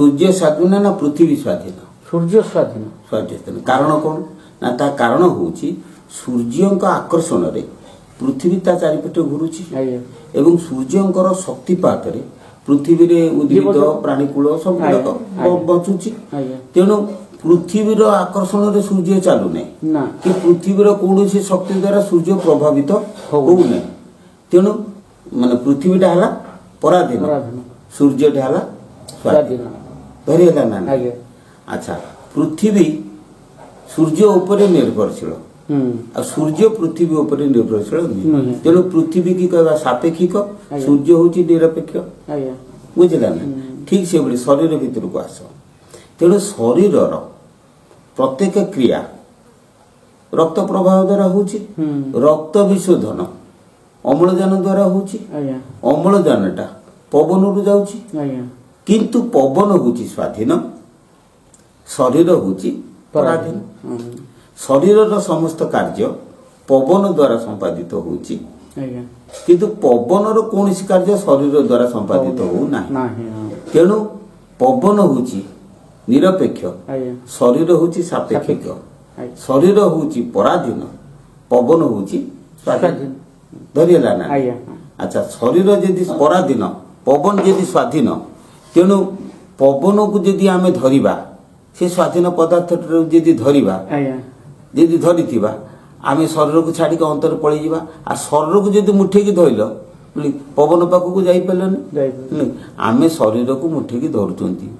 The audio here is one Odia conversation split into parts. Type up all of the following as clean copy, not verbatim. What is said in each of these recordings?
सूर्य स्वाधीन ना पृथ्वी स्वाधीन? सूर्य स्वाधीन। स्वाधीन कारण कौन ना ता कारण होउची सूर्यंक आकर्षण रे पृथ्वी ता चारिपटे घुरुची एवं सूर्यंकर शक्तिपात रे पृथ्वी रे उद्भिद प्राणीकूल सब बचुची। तेणु पृथ्वीर आकर्षण रे सूर्य चालू नहीं कि पृथ्वीर कौन शक्ति द्वारा सूर्य प्रभावित हो नहीं। तेणु माने पृथ्वी हला पराधीन सूर्य हला स्वाधीन धरिएला ना। अच्छा पृथ्वी सूर्य ऊपर निर्भरशील आ सूर्य पृथ्वी ऊपर निर्भरशील तेणु पृथ्वी की कहवा सापेक्षिक सूर्य होची निरपेक्ष बुझला ना। ठीक से बड़ी शरीर भीतर को आस तेणु शरीर प्रत्येक क्रिया रक्त प्रवाह द्वारा होची रक्त विशोधन अम्लजान द्वारा होची अम्लजानटा पवन रु जाउची किंतु पवन होची स्वाधीन शरीर होची पराधीन। शरीर समस्त कार्य पवन द्वारा संपादित होची किंतु पवन रो कौन कार्य शरीर द्वारा संपादित हो ना। तेणु पवन होची निरपेक्ष शरीर होची सापेक्षिक शरीर होची पराधीन पवन होची स्वाधीन धरिएला ना। अच्छा शरीर यदि पराधीन पवन यदि स्वाधीन तेणु पवन को यदि आमे धरिबा से स्वाधीन पदार्थ यदि धरिबा यदि धरिथिबा आमे शरीर को छाड़ी अंतर पळी जिबा आ शरीर को यदि मुठे की धइलो पवन पाखु को जाई पेलन आमे शरीर को मुठे की धरुचंती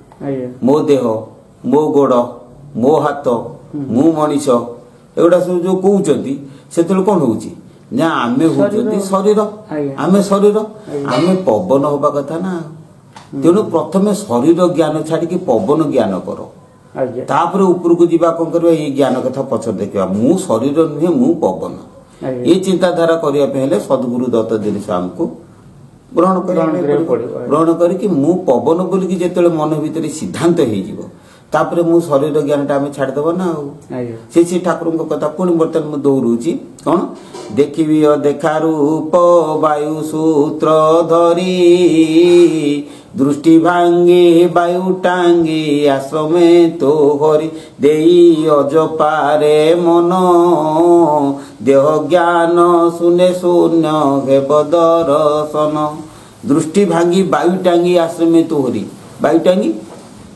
मो देह मो गोड़ मो हाथ मु मनीष एगुड़ा सब जो कहउचंती सेतल कोन होउची ना आमे होउचंती शरीर आमे शरीर आमे पवन होबा कथा ना। तेणु प्रथमे शरीर ज्ञान छाड़ी की पवन ज्ञान करो तापर ऊपर को जीवा कौन करबा ये ज्ञान कथा पछर देखिबा मु शरीर नुहे मु पवन ये चिंताधारा करिया पहले सद्गुरु दत्त जिनिस हमको ग्रहण करके मु पवन बोल कि जेतले मन भीतर सिद्धांत हे जीवो तापर मु शरीर ज्ञानटा आमे छाड़ देबो ना से ठाकुर को कथा पुणी बर्तन मु दोहरुची कोन देखिबी देखा रूप वायु सूत्र धरी दृष्टि भांगे वायु टांगे आश्रमे तो हरि देई अजपारे मन देह ज्ञान सुने शून्य हेब दर्शन दृष्टि भांगी वायु टांगी आश्रमे तो हरि वायु टांगी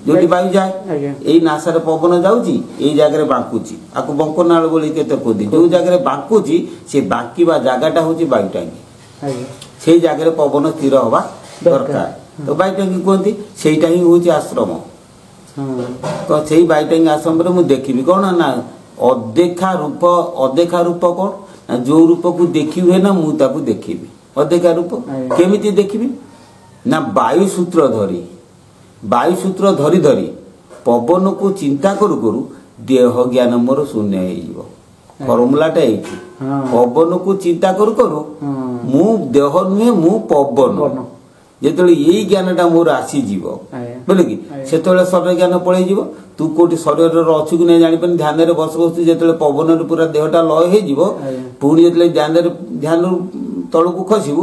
जो वायु जाए यही नासार पवन जाऊँगी यही जगह बांकुची आपको बंकनाल बोली केते कहते जो जगह बांकुची से बांकीबा जगहटा हूँ वायु टांगी से जगह पवन स्थिर हवा दरकार तो वायु टांगी कहती सेटा ही हूँ आश्रम तो से वायु टांगी आश्रम मु देखी कौन ना अदेखा रूप कौन ना जो रूप को देखी हुए ना मुझे देखी अदेखा रूप केमिति देखी ना वायु सूत्र धरी धरी पवन को चिंता करू करू देह ज्ञान मोर शून्य हो फर्मुलाटा ये पवन को चिंता करू करू मु देह नुहे मु पवन जिते यही ज्ञानटा मोर आसीज बोले कि से शरीर ज्ञान पलि जीव तू कोटी शरीर अच्छु कि नहीं जापर ध्यान बस बस जो पवन पूरा देहटा लय हो पुणी जो ध्यान तल को खसबू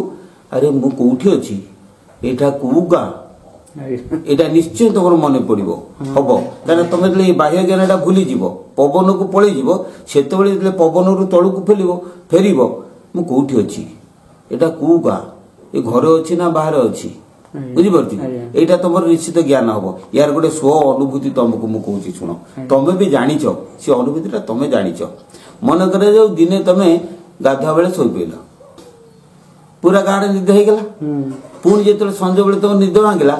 अरे मु कौटी अच्छी एटा कौ गाँ एटा निश्चय तुम मन पड़ो हम क्या तुम जो बाह्य ज्ञानटा भूली जीव पवन को पलि जीव से पवन रु तल को फेर मु कौटी अच्छी एटा कौ गाँ ये घर अच्छी ना बाहर अच्छी बुझीपार यहाँ तुम निश्चित ज्ञान हम यार गोटे स्व अनुभूति तुमको मुझे शुण तुम्हें भी जाच से अनुभूति तुम्हें जाच मन कर दिने तुम गाधुआ बेले शोल पूरा गाँव निद होगला पुणी जो संज बेले तुम निद भांगला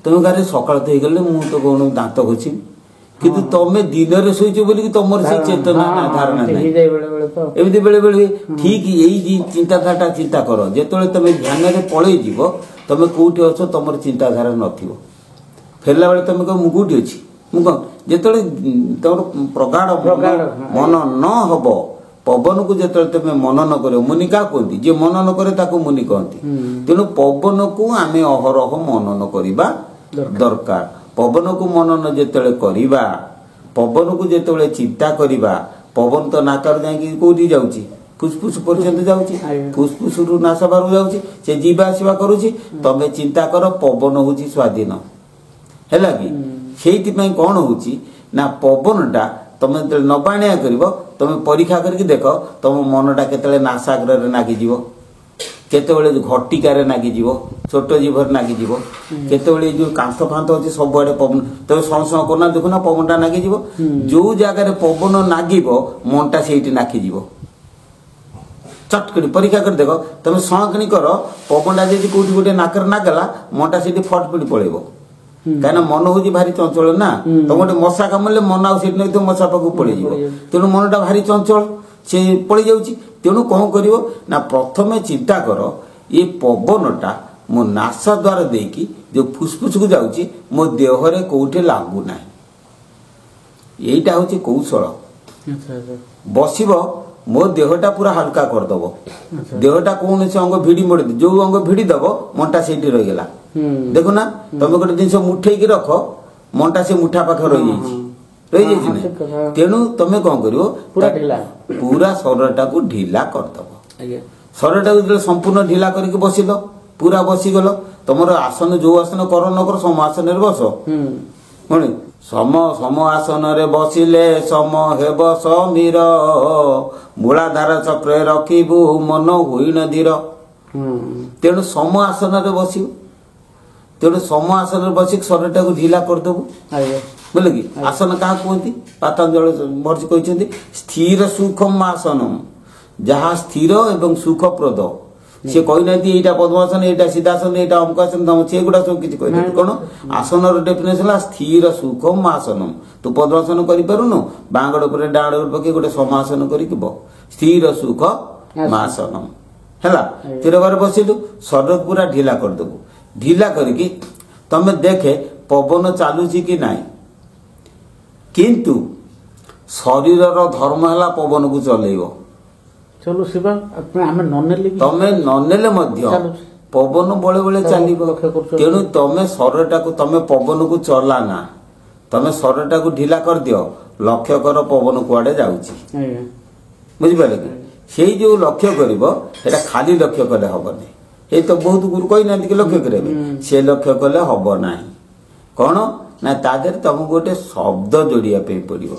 तुम गाँव सकाल तो होगले मुझे तो कौन दांत घोषी किंतु तुम दिन शोच बोल तुम से चेतना धारणा एमती बेले बेले ठीक यही चिंताधारा चिंता कर जो तुम ध्यान में पलि जीव तुम कौटी अच्छ तुम चिंताधारा न फेरला बेले तुम कह मुझे अच्छी मुझे जो तुम प्रगाढ़ मन न हम पवन को जो तुम मनन कर मुनि क्या कहती जे मनन करे मुनि कहती तेणु पवन को आम अहरह मनन करवा दरकार पवन को मनन जेतले करिबा पवन को जेतले चिंता करिबा पवन तो नाकर जाई कोठी जाउची फुसफुस पर्यंत जाउची फुसफुस रु नासा बारु जाउची से जीवा आसीबा करूची तमे चिंता कर पवन होची स्वाधीन ହେଲା କି ସେଇଥିପାଇଁ କ'ଣ ହେଉଛି ନା ପବନଟା ତମେ ଯେତେବେଳେ ନବାଣିଆ କରିବ ତମେ ପରୀକ୍ଷା କରିକି ଦେଖ ତମ ମନଟା କେତେବେଳେ ନାସାଗ୍ରରେ ନାଗିଯିବ, କେତେବେଳେ ଘଟିକାରେ ନାଗିଯିବ, ଛୋଟ ଜୀବରେ ନାଗିଯିବ, କେତେବେଳେ ଯୋଉ କାନ୍ଥ ଫାନ୍ଥ ଅଛି ସବୁଆଡେ ପବନ ତମେ ସଁ କରୁନା ଦେଖୁନ ପବନଟା ନାଗିଯିବ। ଯୋଉ ଜାଗାରେ ପବନ ନାଗିବ ମନଟା ସେଇଠି ନାଖିଯିବ। ଚଟକଣି ପରୀକ୍ଷା କରି ଦେଖ ତମେ ସଁ କିଣି କର ପବନଟା ଯଦି କୋଉଠି ଗୋଟେ ନାକରେ ନାଗଲା ମନଟା ସେଇଠି ଫଟ ପିଟି ପଳେଇବ। କାହିଁକିନା ମନ ହଉଛି ଭାରି ଚଞ୍ଚଳ ନା, ତମ ଗୋଟେ ମଶା କାମୁଡ଼ିଲେ ମନ ଆଉ ସେଠି ନଥିବ ମଶା ପାଖକୁ ପଳେଇଯିବ। ତେଣୁ ମନଟା ଭାରି ଚଞ୍ଚଳ ସେ ପଳେଇ ଯାଉଛି। ତେଣୁ କ'ଣ କରିବ ନା ପ୍ରଥମେ ଚିନ୍ତା କର ଏ ପବନଟା ମୋ ନାସା ଦ୍ୱାର ଦେଇକି ଯୋଉ ଫୁସଫୁସକୁ ଯାଉଛି ମୋ ଦେହରେ କୋଉଠି ଲାଗୁନାହିଁ। ଏଇଟା ହଉଛି କୌଶଳ। ବସିବ ମୋ ଦେହଟା ପୁରା ହାଲକା କରିଦବ। ଦେହଟା କୌଣସି ଅଙ୍ଗ ଭିଡ଼ି ମୋଡ଼ି ଯୋଉ ଅଙ୍ଗ ଭିଡ଼ି ଦବ ମନଟା ସେଇଠି ରହିଗଲା। ଦେଖୁନା ତମେ ଗୋଟେ ଜିନିଷ ମୁଠେଇକି ରଖ ମନଟା ସେ ମୁଠା ପାଖରେ ରହିଯାଇଛି ନା। ତେଣୁ ତମେ କ'ଣ କରିବ ପୁରା ଶରୀରଟାକୁ ଢିଲା କରିଦବ। ଶରୀରଟାକୁ ଯେତେବେଳେ ସମ୍ପୂର୍ଣ୍ଣ ଢିଲା କରିକି ବସିଲ ପୁରା ବସିଗଲ ତମର ଆସନ ଯୋଉ ଆସନ କର ନ କର ସମ ଆସନରେ ବସ। ସମ ଆସନରେ ବସିଲେ ସମ ହେବ ସମୀର, ମୂଳାଧାର ଚକ୍ରରେ ରଖିବୁ ମନ ହୋଇନ ଧୀର। ତେଣୁ ସମ ଆସନରେ ବସିବ। ତେଣୁ ସମ ଆସନରେ ବସିକି ଶରୀରଟାକୁ ଢିଲା କରିଦେବୁ। ବୁଝିଲେ କି? ଆସନ କାହା କୁହନ୍ତି? ପାତଞ୍ଜଳ ମହର୍ଷି କହିଛନ୍ତି ସ୍ଥିର ସୁଖମ ଆସନମ, ଯାହା ସ୍ଥିର ଏବଂ ସୁଖପ୍ରଦ। ସେ କହିନାହାନ୍ତି ଏଇଟା ପଦ୍ମାସନ, ଏଇଟା ସିଦ୍ଧାସନ, ଏଇଟା ଅମୁକାସନ, ସେଗୁଡା ସବୁ କିଛି କହିନାହାନ୍ତି। କ'ଣ ଆସନର ଡେଫିନେସନ ହେଲା ସ୍ଥିର ସୁଖମ ଆସନମ। ତୁ ପଦ୍ମାସନ କରିପାରୁନୁ ବାଁ ଗୋଡ଼ ଉପରେ ଡାହାଣ ଗୋଡ଼ ପକେଇ ଗୋଟେ ସମାସନ କରିକି ସ୍ଥିର ସୁଖ ଆସନମ ହେଲା। ସ୍ଥିର ଭାବରେ ବସିଲୁ ଶରୀରକୁ ପୁରା ଢିଲା କରିଦେବୁ। ଢିଲା କରିକି ତମେ ଦେଖେ ପବନ ଚାଲୁଛି କି ନାହିଁ। କିନ୍ତୁ ଶରୀରର ଧର୍ମ ହେଲା ପବନକୁ ଚଲେଇବ। ତମେ ନନେଲେ ମଧ୍ୟ ପବନ ବେଳେ ବେଳେ ଚାଲିବ। ତେଣୁ ତମେ ଶରୀରଟାକୁ ତମେ ପବନକୁ ଚଲା ନା, ତମେ ଶରୀରଟାକୁ ଢିଲା କରିଦିଅ। ଲକ୍ଷ୍ୟ କର ପବନ କୁଆଡେ ଯାଉଛି। ବୁଝିପାରିଲେ କି? ସେଇ ଯୋଉ ଲକ୍ଷ୍ୟ କରିବ ସେଟା ଖାଲି ଲକ୍ଷ୍ୟ କଲେ ହବନି। ଏଇ ତ ବହୁତ ଗୁରୁ କହିନାହାନ୍ତି କି ଲକ୍ଷ୍ୟ କରିବା ପାଇଁ। ସେ ଲକ୍ଷ୍ୟ କଲେ ହବ ନାହିଁ। କ'ଣ ନା ତା ଦେହରେ ତମକୁ ଗୋଟେ ଶବ୍ଦ ଯୋଡ଼ିବା ପାଇଁ ପଡିବ।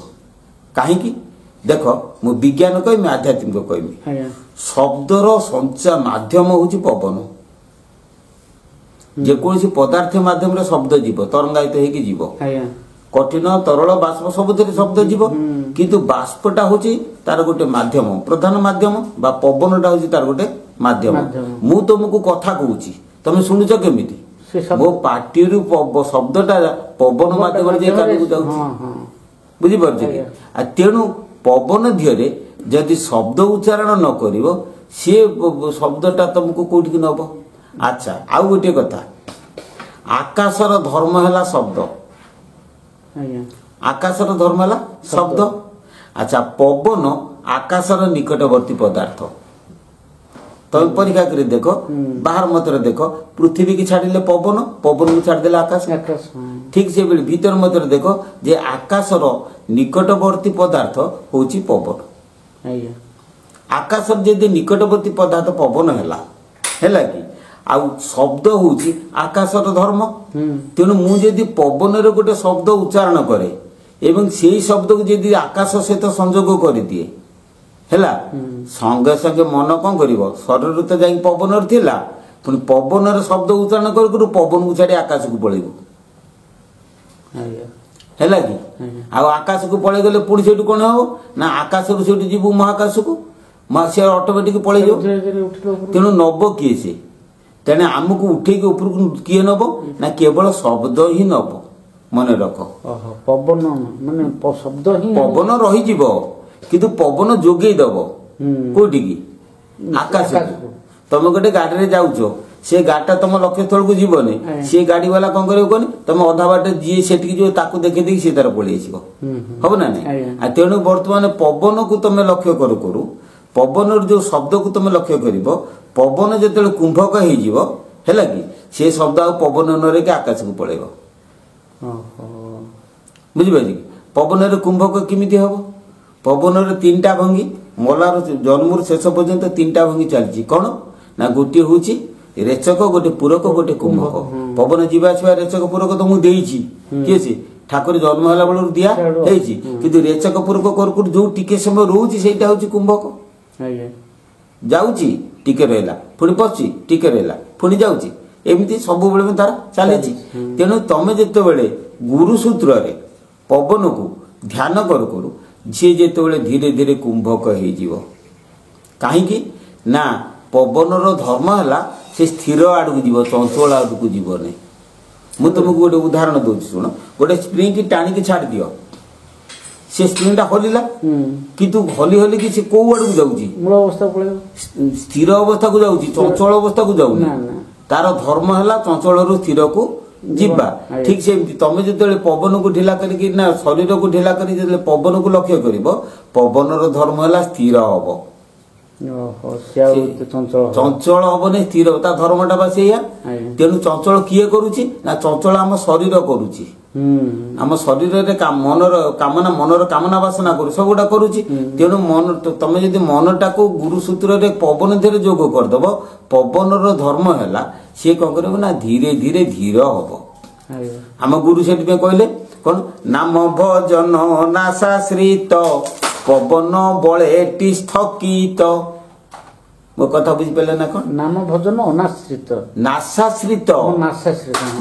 କାହିଁକି? ଦେଖ ମୁଁ ବିଜ୍ଞାନ କହିବି ଆଧ୍ୟାତ୍ମିକ କହିବି। ଶବ୍ଦର ସଞ୍ଚାର ମାଧ୍ୟମ ହଉଛି ପବନ। ଯେକୌଣସି ପଦାର୍ଥ ମାଧ୍ୟମରେ ଶବ୍ଦ ଯିବ, ତରଙ୍ଗାୟିତ ହେଇକି ଯିବ। କଠିନ ତରଳ ବାଷ୍ପ ସବୁଥିରେ ଶବ୍ଦ ଯିବ। କିନ୍ତୁ ବାଷ୍ପଟା ହଉଛି ତାର ଗୋଟେ ମାଧ୍ୟମ, ପ୍ରଧାନ ମାଧ୍ୟମ ବା ପବନଟା ହଉଛି ତାର ଗୋଟେ ମାଧ୍ୟମ। ମୁଁ ତମକୁ କଥା କହୁଛି, ତମେ ଶୁଣୁଛ କେମିତି? ମୋ ପାଟିରୁ ଶବ୍ଦଟା ପବନ ମାଧ୍ୟମରେ ଯାଇ କାନକୁ ଯାଉଛି। ବୁଝିପାରୁଛ କି? ତେଣୁ ପବନ ଦିହରେ ଯଦି ଶବ୍ଦ ଉଚ୍ଚାରଣ ନ କରିବ ସିଏ ଶବ୍ଦଟା ତମକୁ କୋଉଠିକି ନବ। ଆଚ୍ଛା ଆଉ ଗୋଟିଏ କଥା, ଆକାଶର ଧର୍ମ ହେଲା ଶବ୍ଦ। ଆକାଶର ଧର୍ମ ହେଲା ଶବ୍ଦ। ଆଚ୍ଛା ପବନ ଆକାଶର ନିକଟବର୍ତ୍ତୀ ପଦାର୍ଥ। ତମେ ପରୀକ୍ଷା କରି ଦେଖ, ବାହାର ମତରେ ଦେଖ, ପୃଥିବୀ କି ଛାଡ଼ିଲେ ପବନ, ପବନକୁ ଛାଡ଼ିଦେଲେ ଆକାଶ। ଠିକ ସେଭଳି ଭିତର ମତରେ ଦେଖ ଯେ ଆକାଶର ନିକଟବର୍ତ୍ତୀ ପଦାର୍ଥ ହଉଛି ପବନ। ଆକାଶର ଯଦି ନିକଟବର୍ତ୍ତୀ ପଦାର୍ଥ ପବନ ହେଲା କି ଆଉ ଶବ୍ଦ ହଉଛି ଆକାଶର ଧର୍ମ। ତେଣୁ ମୁଁ ଯଦି ପବନରେ ଗୋଟେ ଶବ୍ଦ ଉଚ୍ଚାରଣ କରେ ଏବଂ ସେଇ ଶବ୍ଦକୁ ଯଦି ଆକାଶ ସହିତ ସଂଯୋଗ କରିଦିଏ ହେଲା, ସଙ୍ଗେ ସଙ୍ଗେ ମନ କ'ଣ କରିବ? ଶରୀର ତ ଯାଇକି ପବନରେ ଥିଲା, ପୁଣି ପବନରେ ଶବ୍ଦ ଉଚ୍ଚାରଣ କରୁ କରୁ ପବନକୁ ଛାଡ଼ି ଆକାଶକୁ ପଳେଇବ। ହେଲା କି? ଆଉ ଆକାଶକୁ ପଳେଇ ଗଲେ ପୁଣି ସେଇଠୁ କ'ଣ ହବ ନା ଆକାଶରୁ ସେଇଠୁ ଯିବୁ ମହାକାଶକୁ, ସେ ଅଟୋମେଟିକ ପଳେଇଯିବ। ତେଣୁ ନବ କିଏ ସେ? ତେଣୁ ଆମକୁ ଉଠେଇକି ଉପରକୁ କିଏ ନବ ନା କେବଳ ଶବ୍ଦ ହିଁ ନବ। ମନେ ରଖ, ପବନ ମାନେ ଶବ୍ଦ ହିଁ ପବନ ରହିଯିବ କିନ୍ତୁ ପବନ ଯୋଗେଇ ଦବ କୋଉଠିକି? ଆକାଶକୁ। ତମେ ଗୋଟେ ଗାଡିରେ ଯାଉଛ, ସେ ଗାଡିଟା ତମ ଲକ୍ଷ୍ୟସ୍ଥଳକୁ ଯିବନି, ସେ ଗାଡି ବାଲା କ'ଣ କରିବ କହନି? ତମେ ଅଧା ବାଟେ ଯିଏ ସେଠିକି ଯିବ ତାକୁ ଦେଖେଇ ଦେଇକି ସେ ତାର ପଳେଇ ଆସିବ। ହବ ନା ନାଇଁ? ତେଣୁ ବର୍ତ୍ତମାନ ପବନକୁ ତମେ ଲକ୍ଷ୍ୟ କରୁ କରୁ ପବନର ଯୋଉ ଶବ୍ଦକୁ ତମେ ଲକ୍ଷ୍ୟ କରିବ, ପବନ ଯେତେବେଳେ କୁମ୍ଭକ ହେଇଯିବ ହେଲା କି ସେ ଶବ୍ଦ ଆଉ ପବନ ନ ରହିକି ଆକାଶକୁ ପଳେଇବ। ବୁଝିପାରିଲେ କି? ପବନରେ କୁମ୍ଭକ କେମିତି ହବ? ପବନରେ ତିନିଟା ଭଙ୍ଗୀ, ମଲାର ଜନ୍ମରୁ ଶେଷ ପର୍ଯ୍ୟନ୍ତ ତିନିଟା ଭଙ୍ଗୀ ଚାଲିଛି। କ'ଣ ନା ଗୋଟିଏ ହଉଛି ରେଚକ, ଗୋଟେ ପୂରକ, ଗୋଟେ କୁମ୍ଭକ। ପବନ ଯିବା ଆସିବା ରେଚକ ପୂରକ ତ ମୁଁ ଦେଇଛି କିଏ ସେ ଠାକୁର ଜନ୍ମ ହେଲା ବେଳରୁ ଦିଆ ହେଇଛି କିନ୍ତୁ ରେଚକ ପୂରକ କରୁ କରୁ ଯୋଉ ଟିକେ ସମୟ ରହୁଛି ସେଇଟା ହଉଛି କୁମ୍ଭକ ଯାଉଛି ଟିକେ ରହିଲା ପୁଣି ପଶୁଛି ଟିକେ ରହିଲା ପୁଣି ଯାଉଛି ଏମିତି ସବୁବେଳେ ତାର ଚାଲିଛି ତେଣୁ ତମେ ଯେତେବେଳେ ଗୁରୁ ସୂତ୍ରରେ ପବନକୁ ଧ୍ୟାନ କରୁ କରୁ ଯିଏ ଯେତେବେଳେ ଧୀରେ ଧୀରେ କୁମ୍ଭକ ହେଇଯିବ କାହିଁକି ନା ପବନର ଧର୍ମ ହେଲା ସେ ସ୍ଥିର ଆଡକୁ ଯିବ ଚଞ୍ଚଳ ଆଡକୁ ଯିବନି ମୁଁ ତୁମକୁ ଗୋଟେ ଉଦାହରଣ ଦଉଛି ଶୁଣ ଗୋଟେ ସ୍ପ୍ରିଙ୍ଗ କି ଟାଣିକି ଛାଡି ଦିଅ ସେ ସ୍ପ୍ରିଙ୍ଗଟା ହଲିଲା କିନ୍ତୁ ହଲି ହଲିକି ସେ କୋଉ ଆଡକୁ ଯାଉଛି ମୂଳ ଅବସ୍ଥା ସ୍ଥିର ଅବସ୍ଥାକୁ ଯାଉଛି ଚଞ୍ଚଳ ଅବସ୍ଥାକୁ ଯାଉନି ତାର ଧର୍ମ ହେଲା ଚଞ୍ଚଳରୁ ସ୍ଥିରକୁ ଯିବା ଠିକ ସେମିତି ତମେ ଯେତେବେଳେ ପବନକୁ ଢିଲା କରିକି ନା ଶରୀରକୁ ଢିଲା କରି ଯେତେବେଳେ ପବନକୁ ଲକ୍ଷ୍ୟ କରିବ ପବନର ଧର୍ମ ହେଲା ସ୍ଥିର ହବ ଚଞ୍ଚଳ ହବନି ସ୍ଥିର ତା ଧର୍ମଟା ବା ସେଇଆ ତେଣୁ ଚଞ୍ଚଳ କିଏ କରୁଛି ନା ଚଞ୍ଚଳ ଆମ ଶରୀର କରୁଛି ଆମ ଶରୀରରେ ମନର କାମନା ବାସନା କରୁ ସବୁଟା କରୁଛି ତେଣୁ ମନ ତମେ ଯଦି ମନଟାକୁ ଗୁରୁ ସୂତ୍ରରେ ପବନ ଧୀରେ ଯୋଗ କରିଦବ ପବନର ଧର୍ମ ହେଲା ସିଏ କଣ କରିବ ନା ଧୀରେ ଧୀରେ ଧୀର ହବ ଆମ ଗୁରୁ ସେଥିପାଇଁ କହିଲେ କଣ ନାମ ଭଜନ ନାଶାଶ୍ରିତ ପବନ ବଳେଟି ସ୍ଥକିତ ମୋ କଥା ବୁଝିପାରିଲେ ନା କଣ ନାମ ଭଜନ ଅନାଶ୍ରିତ ନାଶାଶ୍ରିତ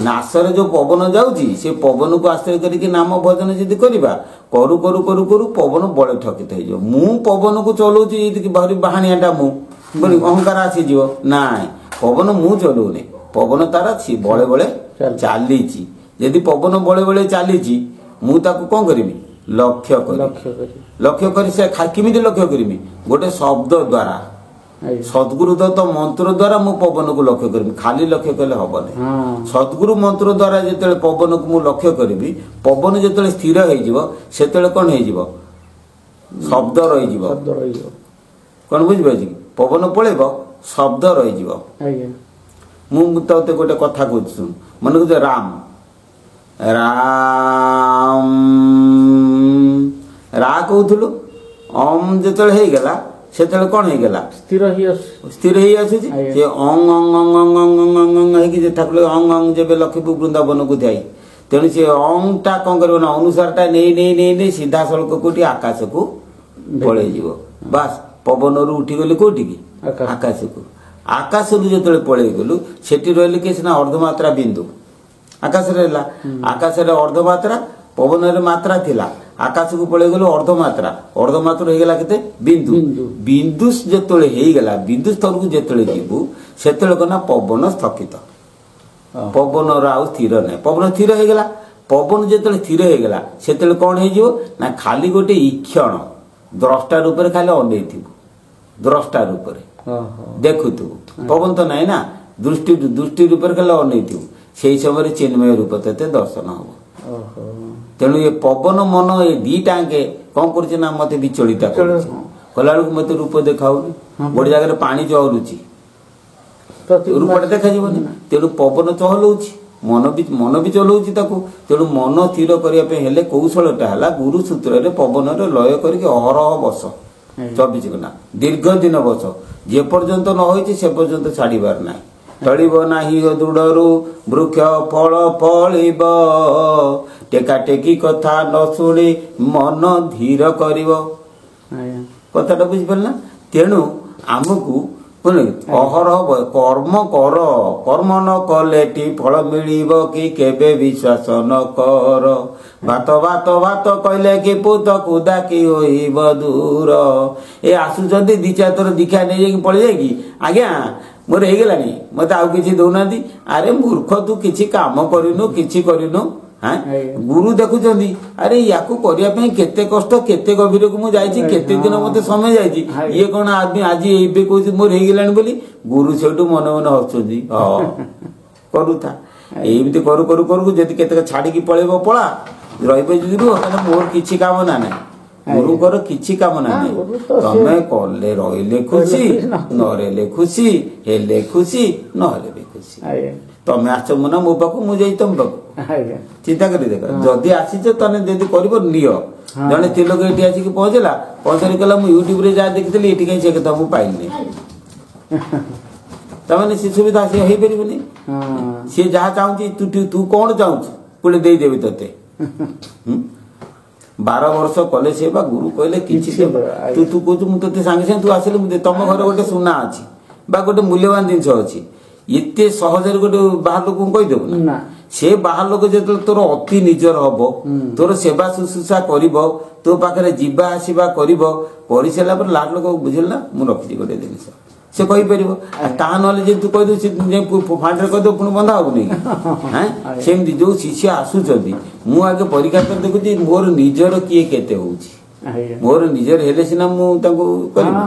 ନାଶରେ ଯୋଉ ପବନ ଯାଉଛି ସେ ପବନକୁ ଆଶ୍ରୟ କରିକି ନାମ ଭଜନ ଯଦି କରିବା କରୁ କରୁ କରୁ କରୁ ପବନ ବଳେ ଠକିତ ହେଇଯିବ ମୁଁ ପବନକୁ ଚଲଉଛି ଭାରି ବାହାଣିଆଟା ମୁଁ ଅହଙ୍କାର ଆସିଯିବ ନାଇଁ ପବନ ମୁଁ ଚଲଉନି ପବନ ତାର ବଳେ ବଳେ ଚାଲିଛି ଯଦି ପବନ ବଳେ ବଳେ ଚାଲିଛି ମୁଁ ତାକୁ କଣ କରିବି ଲକ୍ଷ୍ୟ କରି ସେ କେମିତି ଲକ୍ଷ୍ୟ କରିବି ଗୋଟେ ଶବ୍ଦ ଦ୍ଵାରା ସଦ୍ଗୁରୁ ଦତ୍ତ ମନ୍ତ୍ର ଦ୍ଵାରା ମୁଁ ପବନକୁ ଲକ୍ଷ୍ୟ କରିବି ଖାଲି ଲକ୍ଷ୍ୟ କଲେ ହବନି ସଦ୍ଗୁରୁ ମନ୍ତ୍ର ଦ୍ଵାରା ଯେତେବେଳେ ପବନକୁ ମୁଁ ଲକ୍ଷ୍ୟ କରିବି ପବନ ଯେତେବେଳେ ସ୍ଥିର ହେଇଯିବ ସେତେବେଳେ କଣ ହେଇଯିବ ଶବ୍ଦ ରହିଯିବ କଣ ବୁଝିପାରୁଛି ପବନ ପଳେଇବ ଶବ୍ଦ ରହିଯିବ ମୁଁ ତତେ ଗୋଟେ କଥା କହୁଛି ଶୁଣ ମନେ କରୁଛ ରାମ ରା କହୁଥିଲୁ ଅମ୍ ଯେତେବେଳେ ହେଇଗଲା ସେତେବେଳେ କଣ ହେଇଗଲା ସ୍ଥିର ହେଇ ଆସୁଛି ସେ ଅଙ୍ଗ ହେଇକି ଠାକୁର ଅଙ୍ଗ ଯେବେ ଲକ୍ଷ୍ମୀ ବୃନ୍ଦାବନକୁ ଯାଇ ତେଣୁ ସେ ଅଙ୍ଗ ଟା କଣ କରିବ ନା ଅନୁସାର ଟା ନେଇ ନେଇ ନେଇ ନେଇ ସିଧାସଳଖ କୋଉଠି ଆକାଶକୁ ପଳେଇଯିବ ବାସ୍ ପବନରୁ ଉଠିଗଲି କୋଉଠିକି ଆକାଶକୁ ଆକାଶରୁ ଯେତେବେଳେ ପଳେଇଗଲୁ ସେଠି ରହିଲେ କି ସିନା ଅର୍ଦ୍ଧମାତ୍ରା ବିନ୍ଦୁ ଆକାଶରେ ହେଲା ଆକାଶରେ ଅର୍ଦ୍ଧମାତ୍ରା ପବନରେ ମାତ୍ରା ଥିଲା ଆକାଶକୁ ପଳେଇଗଲୁ ଅର୍ଦ୍ଧମାତ୍ରା ହେଇଗଲା କେତେ ବିନ୍ଦୁ ବିନ୍ଦୁ ଯେତେବେଳେ ହେଇଗଲା ବିନ୍ଦୁ ସ୍ତରକୁ ଯେତେବେଳେ ଯିବୁ ସେତେବେଳେ କନା ପବନ ସ୍ଥଗିତ ପବନର ଆଉ ସ୍ଥିର ନାହିଁ ପବନ ସ୍ଥିର ହେଇଗଲା ପବନ ଯେତେବେଳେ ସ୍ଥିର ହେଇଗଲା ସେତେବେଳେ କଣ ହେଇଯିବ ନା ଖାଲି ଗୋଟେ ଇକ୍ଷଣ ଦ୍ରଷ୍ଟା ରୂପରେ ଖାଲି ଅନେଇଥିବୁ ଦ୍ରଷ୍ଟା ରୂପରେ ଦେଖୁଥିବୁ ପବନ ତ ନାହିଁ ନା ଦୃଷ୍ଟି ରୂପରେ ଖାଲି ଅନେଇଥିବୁ ସେଇ ସମୟରେ ଚିନ୍ମୟ ରୂପ ତତେ ଦର୍ଶନ ହବ ତେଣୁ ଏ ପବନ ମନ ଏ ଦିଟାଙ୍କେ କଣ କରୁଛି ନା ମତେ ବିଚଳିତ କରୁଛି କଲା ବେଳକୁ ମତେ ରୂପ ଦେଖାଉନି ଗୋଟେ ଜାଗାରେ ପାଣି ଚହରୁଛି ରୂପଟା ଦେଖାଯିବନି ତେଣୁ ପବନ ଚହଲଉଛି ମନ ବି ଚଲଉଛି ତାକୁ ତେଣୁ ମନ ସ୍ଥିର କରିବା ପାଇଁ ହେଲେ କୌଶଳଟା ହେଲା ଗୁରୁ ସୂତ୍ରରେ ପବନରେ ଲୟ କରିକି ଅହରହ ବସ 24 ଘଣ୍ଟା ଦୀର୍ଘ ଦିନ ବସ ଯେ ପର୍ଯ୍ୟନ୍ତ ନ ହୋଇଛି ସେ ପର୍ଯ୍ୟନ୍ତ ଛାଡିବାର ନାହିଁ ଟଳିବ ନାହିଁ ଦୃଢ଼ରୁ ବୃକ୍ଷ ଫଳ ଫଳିବ ଟେକା ଟେକି କଥା ନ ଶୁଣି ମନ ଧୀର କରିବ କଥାଟା ବୁଝିପାରିଲ ନା ତେଣୁ ଆମକୁ ଅହରହ କର୍ମ କର କର୍ମ ନ କଲେଟି ଫଳ ମିଳିବ କି କେବେ ବିଶ୍ୱାସ ନ କର ଭାତ ଭାତ ଭାତ କହିଲେ କି ପୁତକୁ ଡାକି ହୋଇବ ଦୂର ଏ ଆସୁଛନ୍ତି 2-4 ଥର ଦୀକ୍ଷା ନେଇଯାଇକି ପଳେଇ ଯାଇକି ଆଜ୍ଞା ମୋର ହେଇଗଲାଣି ମତେ ଆଉ କିଛି ଦଉନାହାନ୍ତି ଆରେ ମୂର୍ଖ ତୁ କିଛି କାମ କରିନୁ କିଛି କରିନୁ ଗୁରୁ ଦେଖୁଛନ୍ତି ଆରେ ୟାକୁ କରିବା ପାଇଁ କେତେ କଷ୍ଟ କେତେ ଗଭୀରକୁ ମୁଁ ଯାଇଛି କେତେ ଦିନ ମତେ ସମୟ ଯାଇଛି ଇଏ କଣ ଆଜି ଏବେ କହୁଛି ମୋର ହେଇଗଲାଣି ବୋଲି ଗୁରୁ ସେଇଠୁ ମନେ ମନେ ହସୁଛନ୍ତି କରୁଥା ଏମିତି କରୁ କରୁ କରୁ ଯଦି କେତେ ଛାଡିକି ପଳେଇବ ପଳା ରହିବ ଯଦି ରୁହ କାରଣ ମୋର କିଛି କାମ ନା ନାହିଁ ଗୁରୁଙ୍କର କିଛି କାମନା ନାହିଁ ତମେ କଲେ ରହିଲେ ଖୁସି ନହେଲେ ଖୁସି ହେଲେ ଖୁସି ନହେଲେ ବି ଖୁସି ତମେ ଆସ ନା ମୋ ପାଖକୁ ମୁଁ ଯାଇ ତମ ପାଖକୁ ଚିନ୍ତା କରି ଦେଖ ଯଦି ଆସିଛ ତାହେଲେ ଯଦି କରିବ ନିଅ ଜଣେ ସ୍ତ୍ରୀ ଲୋକ ଏଠି ଆସିକି ପହଞ୍ଚିଲା କହିଲା ମୁଁ ୟୁଟ୍ୟୁବରେ ଯାହା ଦେଖିଥିଲି ଏଠି କାହିଁ ସେ କଥା ମୁଁ ପାଇଲିନି ତାମାନେ ସେ ସୁବିଧା ସେ ହେଇପାରିବନି। ସିଏ ଯାହା ଚାହୁଁଛି ତୁ କଣ ଚାହୁଁଛୁ ପୁଣି ଦେଇଦେବି ତତେ। 12 ବର୍ଷ କଲେ ସେ ବା ଗୁରୁ କହିଲେ କିଛି ତୁ କହୁଛୁ ମୁଁ ତତେ ସାଙ୍ଗେ ସାଙ୍ଗେ ତୁ ଆସିଲେ ମୁଁ ତମ ଘରେ ଗୋଟେ ସୁନା ଅଛି ବା ଗୋଟେ ମୂଲ୍ୟବାନ ଜିନିଷ ଅଛି, ଏତେ ସହଜରେ ଗୋଟେ ବାହାର ଲୋକଙ୍କୁ କହିଦେବୁ ନା। ସେ ବାହାର ଲୋକ ଯେତେବେଳେ ତୋର ଅତି ନିଜର ହବ, ତୋର ସେବା ଶୁଶ୍ରୂଷା କରିବ, ତୋ ପାଖରେ ଯିବା ଆସିବା କରିବ, କରିସାରିଲା ପରେ ଲାଟ ଲୋକ ବୁଝିଲ ନା ମୁଁ ରଖିଛି ଗୋଟେ ଜିନିଷ ସେ କହିପାରିବ। ତାହା ନହେଲେ ଯଦି ତୁ କହିଦେବୁ ସେ ଫାଣ୍ଡରେ କହିଦେବୁ ପୁଣି ବନ୍ଧା ହବୁନି। ସେମିତି ଯୋଉ ଶିଷ୍ୟ ଆସୁଛନ୍ତି ମୁଁ ଆଗେ ପରୀକ୍ଷା କରି ଦେଖୁଛି ମୋର ନିଜର କିଏ କେତେ ହଉଛି, ମୋର ନିଜର ହେଲେ ସିନା ମୁଁ ତାଙ୍କୁ କରିବି।